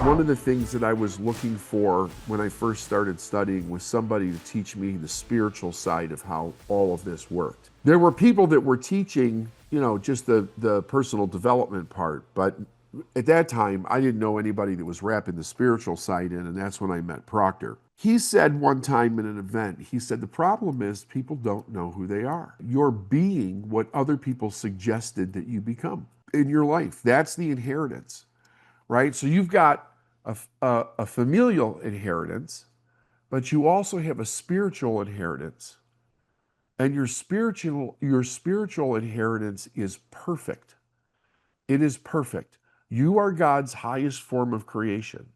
One of the things that I was looking for when I first started studying was somebody to teach me the spiritual side of how all of this worked. There were people that were teaching, just the personal development part, but at that time, I didn't know anybody that was wrapping the spiritual side in, and that's when I met Proctor. He said one time in an event, he said, the problem is people don't know who they are. You're being what other people suggested that you become in your life. That's the inheritance, right? So you've got a familial inheritance, but you also have a spiritual inheritance. And your spiritual inheritance is perfect. It is perfect. You are God's highest form of creation.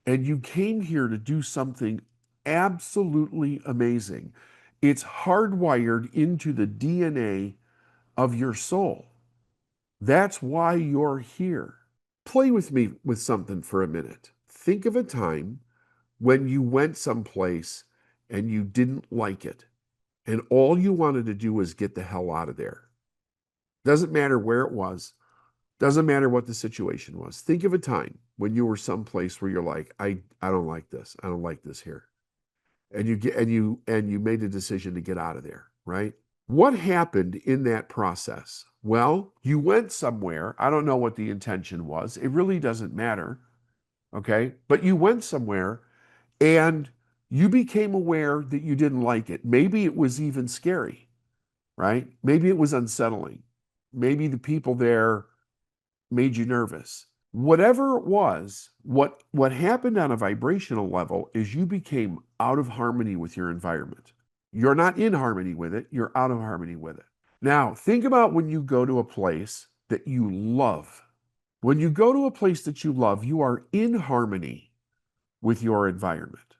And you came here to do something absolutely amazing. It's hardwired into the DNA of your soul. That's why you're here. Play with me with something for a minute. Think of a time when you went someplace and you didn't like it, and all you wanted to do was get the hell out of there. Doesn't matter where it was, doesn't matter what the situation was. Think of a time when you were someplace where you're like, I don't like this. I don't like this here. And you made a decision to get out of there, right? What happened in that process? Well, you went somewhere. I don't know what the intention was. It really doesn't matter. Okay. But you went somewhere and you became aware that you didn't like it. Maybe it was even scary, right? Maybe it was unsettling. Maybe the people there made you nervous. Whatever it was, what happened on a vibrational level is you became out of harmony with your environment. You're not in harmony with it, you're out of harmony with it. Now, think about when you go to a place that you love. When you go to a place that you love, you are in harmony with your environment.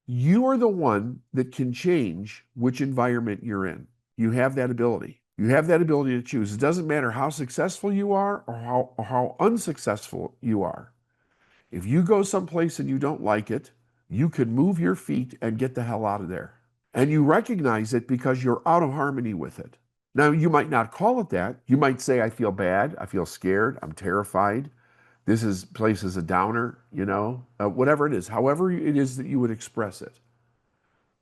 You are the one that can change which environment you're in. You have that ability. You have that ability to choose. It doesn't matter how successful you are or how unsuccessful you are. If you go someplace and you don't like it, you could move your feet and get the hell out of there. And you recognize it because you're out of harmony with it. Now, you might not call it that. You might say, I feel bad. I feel scared. I'm terrified. This place is a downer, whatever it is, however it is that you would express it.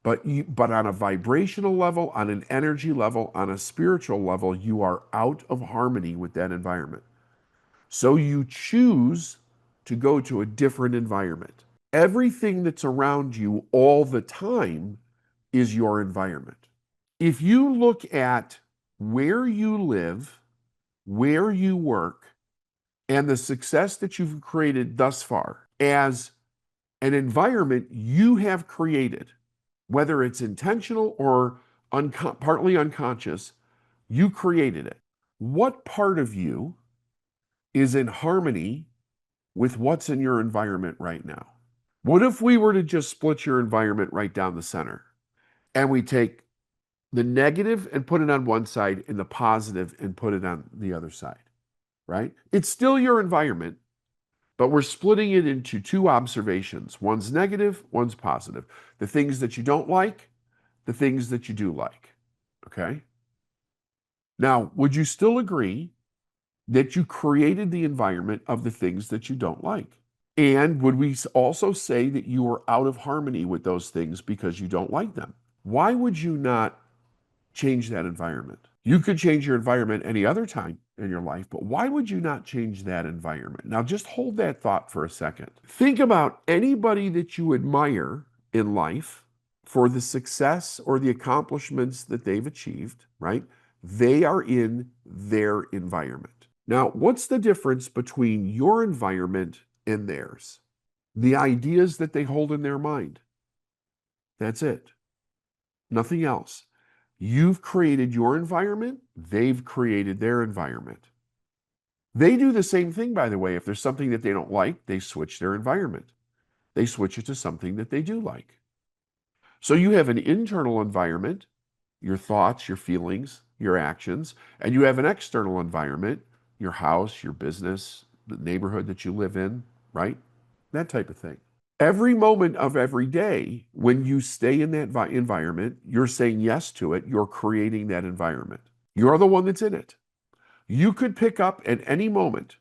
But on a vibrational level, on an energy level, on a spiritual level, you are out of harmony with that environment. So you choose to go to a different environment. Everything that's around you all the time is your environment. If you look at where you live, where you work, and the success that you've created thus far as an environment you have created, whether it's intentional or partly unconscious, you created it. What part of you is in harmony with what's in your environment right now? What if we were to just split your environment right down the center and we take the negative and put it on one side and the positive and put it on the other side, right? It's still your environment, but we're splitting it into two observations. One's negative, one's positive. The things that you don't like, the things that you do like, okay? Now, would you still agree that you created the environment of the things that you don't like? And would we also say that you are out of harmony with those things because you don't like them? Why would you not change that environment? You could change your environment any other time in your life, but why would you not change that environment? Now, just hold that thought for a second. Think about anybody that you admire in life for the success or the accomplishments that they've achieved, right? They are in their environment. Now, what's the difference between your environment and theirs? The ideas that they hold in their mind. That's it. Nothing else. You've created your environment, they've created their environment. They do the same thing, by the way. If there's something that they don't like, they switch their environment. They switch it to something that they do like. So you have an internal environment, your thoughts, your feelings, your actions, and you have an external environment, your house, your business, the neighborhood that you live in, right? That type of thing. Every moment of every day, when you stay in that environment, you're saying yes to it, you're creating that environment. You're the one that's in it. You could pick up at any moment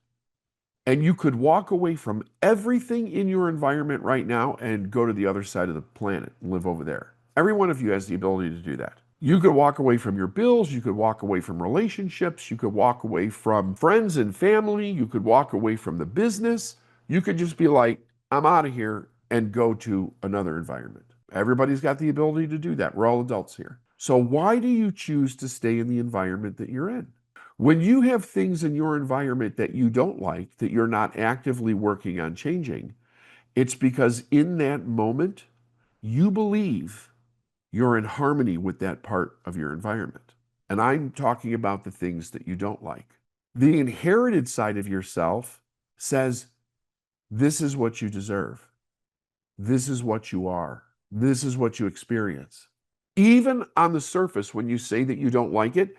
And you could walk away from everything in your environment right now and go to the other side of the planet and live over there. Every one of you has the ability to do that. You could walk away from your bills. You could walk away from relationships. You could walk away from friends and family. You could walk away from the business. You could just be like, I'm out of here and go to another environment. Everybody's got the ability to do that. We're all adults here. So why do you choose to stay in the environment that you're in? When you have things in your environment that you don't like, that you're not actively working on changing, it's because in that moment, you believe you're in harmony with that part of your environment. And I'm talking about the things that you don't like. The inherited side of yourself says, this is what you deserve. This is what you are. This is what you experience. Even on the surface, when you say that you don't like it,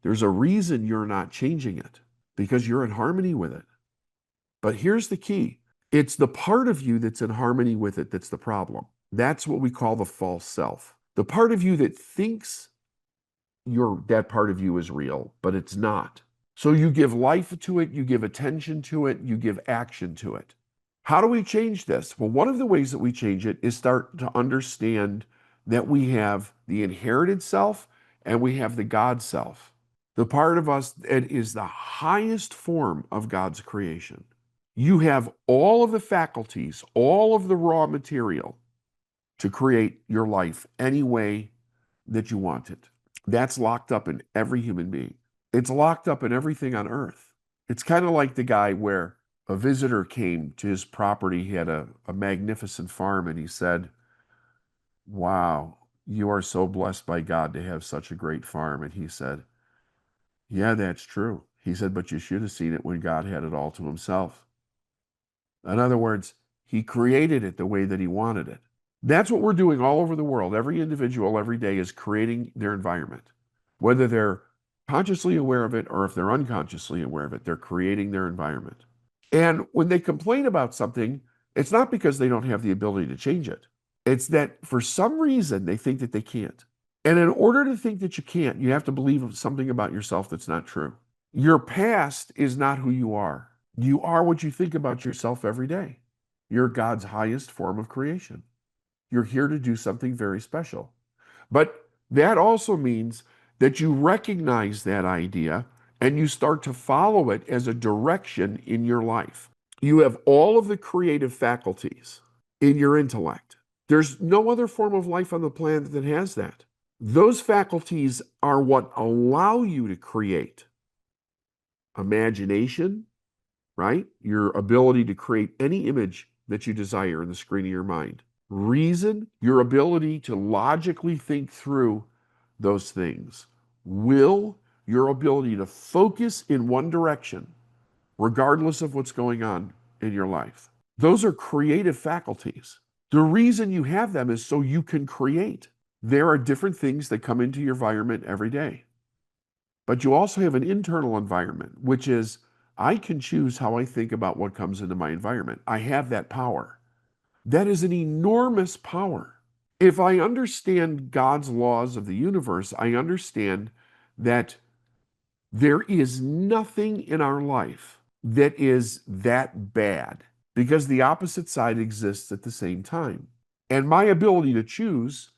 there's a reason you're not changing it, because you're in harmony with it. But here's the key. It's the part of you that's in harmony with it that's the problem. That's what we call the false self. The part of you that thinks that part of you is real, but it's not. So you give life to it, you give attention to it, you give action to it. How do we change this? Well, one of the ways that we change it is start to understand that we have the inherited self and we have the God self. The part of us that is the highest form of God's creation. You have all of the faculties, all of the raw material to create your life any way that you want it. That's locked up in every human being. It's locked up in everything on earth. It's kind of like the guy where a visitor came to his property. He had a magnificent farm, and he said, wow, you are so blessed by God to have such a great farm. And he said, yeah, that's true. He said, but you should have seen it when God had it all to himself. In other words, he created it the way that he wanted it. That's what we're doing all over the world. Every individual every day is creating their environment. Whether they're consciously aware of it or if they're unconsciously aware of it, they're creating their environment. And when they complain about something, it's not because they don't have the ability to change it. It's that for some reason they think that they can't. And in order to think that you can't, you have to believe something about yourself that's not true. Your past is not who you are. You are what you think about yourself every day. You're God's highest form of creation. You're here to do something very special. But that also means that you recognize that idea and you start to follow it as a direction in your life. You have all of the creative faculties in your intellect. There's no other form of life on the planet that has that. Those faculties are what allow you to create imagination, right? Your ability to create any image that you desire in the screen of your mind. Reason, your ability to logically think through those things. Will, your ability to focus in one direction, regardless of what's going on in your life. Those are creative faculties. The reason you have them is so you can create. There are different things that come into your environment every day. But you also have an internal environment, which is I can choose how I think about what comes into my environment. I have that power. That is an enormous power. If I understand God's laws of the universe, I understand that there is nothing in our life that is that bad because the opposite side exists at the same time. And my ability to choose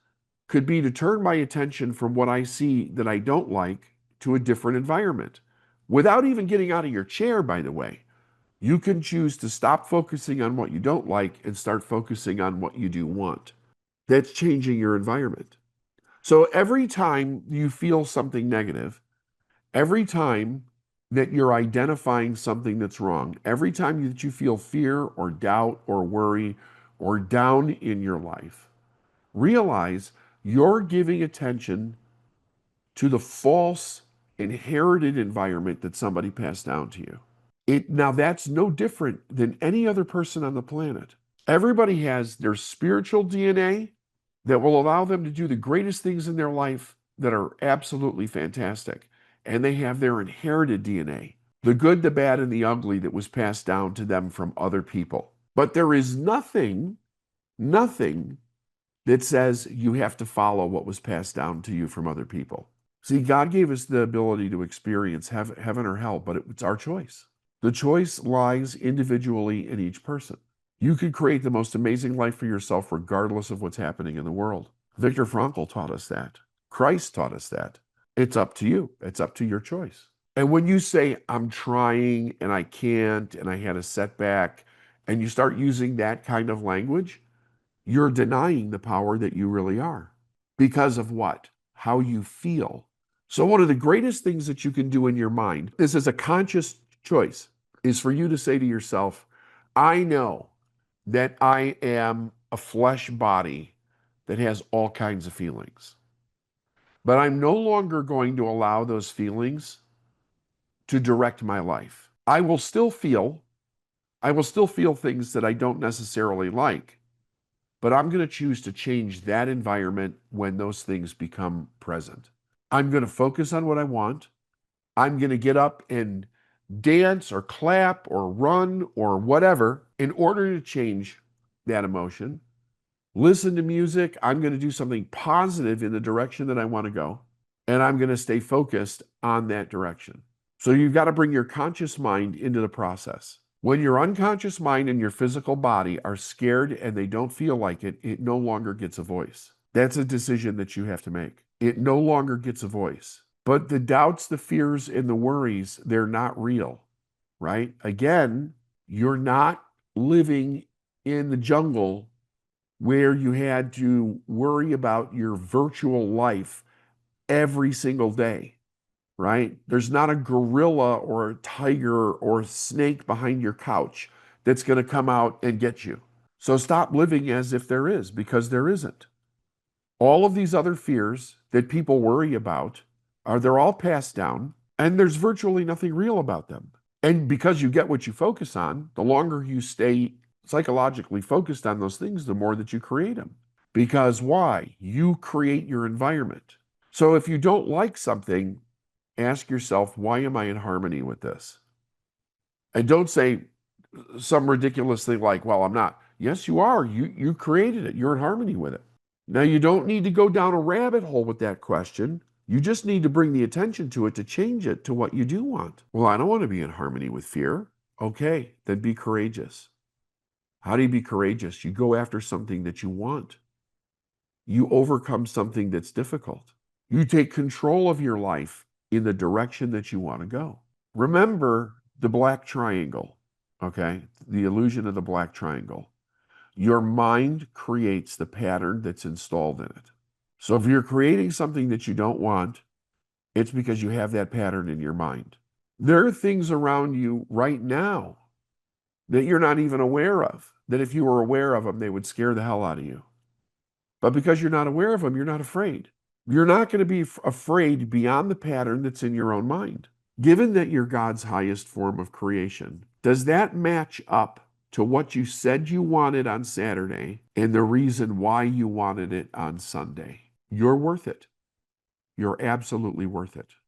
could be to turn my attention from what I see that I don't like to a different environment. Without even getting out of your chair, by the way, you can choose to stop focusing on what you don't like and start focusing on what you do want. That's changing your environment. So every time you feel something negative, every time that you're identifying something that's wrong, every time that you feel fear or doubt or worry or down in your life, realize you're giving attention to the false inherited environment that somebody passed down to you. Now that's no different than any other person on the planet. Everybody has their spiritual DNA that will allow them to do the greatest things in their life that are absolutely fantastic. And they have their inherited DNA, the good, the bad, and the ugly that was passed down to them from other people. But there is nothing that says you have to follow what was passed down to you from other people. See, God gave us the ability to experience heaven or hell, but it's our choice. The choice lies individually in each person. You can create the most amazing life for yourself regardless of what's happening in the world. Viktor Frankl taught us that. Christ taught us that. It's up to you. It's up to your choice. And when you say, I'm trying and I can't and I had a setback, and you start using that kind of language, you're denying the power that you really are. Because of what? How you feel. So one of the greatest things that you can do in your mind, this is a conscious choice, is for you to say to yourself, I know that I am a flesh body that has all kinds of feelings. But I'm no longer going to allow those feelings to direct my life. I will still feel things that I don't necessarily like, but I'm going to choose to change that environment when those things become present. I'm going to focus on what I want. I'm going to get up and dance or clap or run or whatever in order to change that emotion. Listen to music. I'm going to do something positive in the direction that I want to go, and I'm going to stay focused on that direction. So you've got to bring your conscious mind into the process. When your unconscious mind and your physical body are scared and they don't feel like it, it no longer gets a voice. That's a decision that you have to make. It no longer gets a voice. But the doubts, the fears, and the worries, they're not real, right? Again, you're not living in the jungle where you had to worry about your virtual life every single day, right? There's not a gorilla or a tiger or a snake behind your couch that's going to come out and get you. So stop living as if there is, because there isn't. All of these other fears that people worry about they're all passed down, and there's virtually nothing real about them. And because you get what you focus on, the longer you stay psychologically focused on those things, the more that you create them. Because why? You create your environment. So if you don't like something, ask yourself, why am I in harmony with this? And don't say some ridiculous thing like, well, I'm not. Yes, you are. You created it. You're in harmony with it. Now, you don't need to go down a rabbit hole with that question. You just need to bring the attention to it to change it to what you do want. Well, I don't want to be in harmony with fear. Okay, then be courageous. How do you be courageous? You go after something that you want. You overcome something that's difficult. You take control of your life in the direction that you want to go. Remember the black triangle, okay? The illusion of the black triangle. Your mind creates the pattern that's installed in it. So if you're creating something that you don't want, it's because you have that pattern in your mind. There are things around you right now that you're not even aware of, that if you were aware of them, they would scare the hell out of you. But because you're not aware of them, you're not afraid. You're not going to be afraid beyond the pattern that's in your own mind. Given that you're God's highest form of creation, does that match up to what you said you wanted on Saturday and the reason why you wanted it on Sunday? You're worth it. You're absolutely worth it.